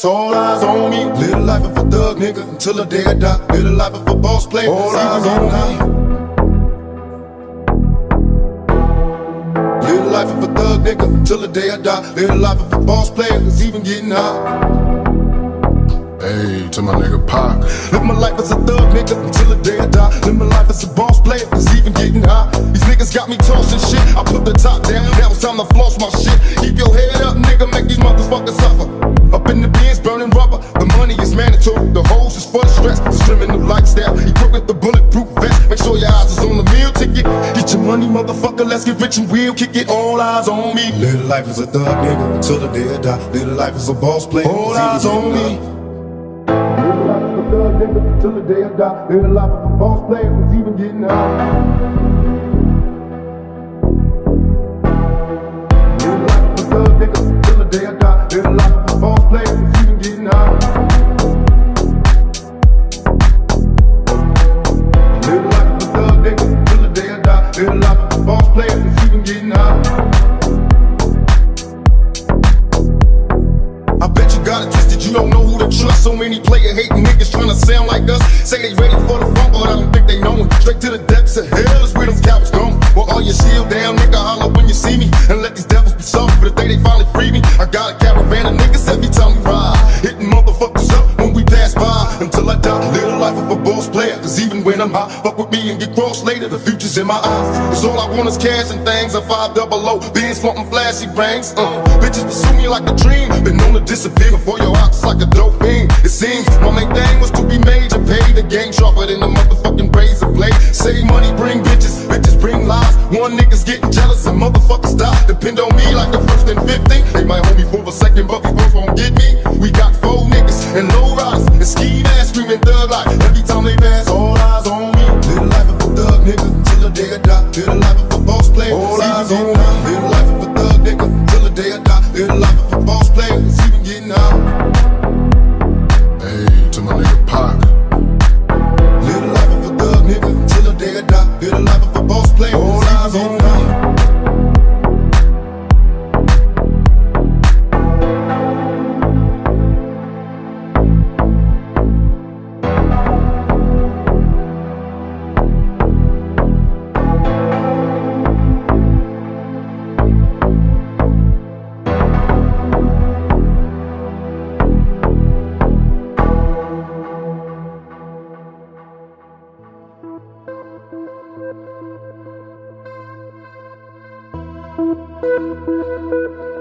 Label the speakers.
Speaker 1: So all eyes on me. Live the life of a thug nigga until the day I die. Live the life of a boss player. All eyes on me. Live the life of a thug nigga until the day I die. Live the life of a boss player, it's even getting high.
Speaker 2: Hey, to my nigga Pac.
Speaker 1: Live my life as a thug nigga until the day I die. Live my life as a boss player, it's even getting high. These niggas got me tossing shit, I put the top down. Now it's time to floss my shit. Keep your head up, nigga, make these motherfuckers suffer. Up in the bins, burning rubber. The money is mandatory, the hose is for the stress. The trimming new lifestyle, equipped with the bulletproof vest. Make sure your eyes is on the meal ticket. Get your money, motherfucker, let's get rich and we'll kick it. All eyes on me. Live the life as a thug nigga until the day I die. Live the life as a boss player, all eyes on me. Live the life as a thug nigga until the day I die. Live the life of a boss player, it's even getting high. Live the life of a thug nigga until the day I die. Live the life of a boss player, it's even getting high. Live the life of a thug nigga until the day I die. Live the life of a boss player, it's even getting high. I bet you got it twisted, you don't know who to trust. So many player hating niggas trying to sound like us. Say they ready for the funk, but I don't think they know it. Straight to the depths of hell is where them cowards going. Well, all your shield down, nigga, holler when you see me. And let these devils be soft for the day they finally free me. I got a caravan of niggas every time we ride, hitting motherfuckers up when we pass by. Until I die, live the life of a boss player. Cause even when I'm high, fuck with me and get crossed later. The future's in my eyes. Cause all I want is cash and things. A 500, being flaunting flashy rings. Bitches pursue me like a dream. Been known to disappear before your eyes like a dope fiend. It seems my main thing was to be major, pay the game sharper than the motherfucking razor blade. Save money, bring bitches, bitches bring lies. One nigga's getting jealous and motherfuckers die. Depend on me like the first and 50. They might hold me for a second, but these boys won't get me. We got 4 niggas and low riders and ski masks screaming thug life. Every time they pass, all eyes on me. Live the life of a thug nigga until the day I die. Live the life of a boss player, all eyes on me. Live the life of a thug nigga until the day I die. Live the life of a boss player, it's even getting high.
Speaker 2: Hey, to my nigga Pac.
Speaker 1: Live the life of a thug nigga until the day I die. Live the life of a boss player, all eyes on me.
Speaker 3: Thank you.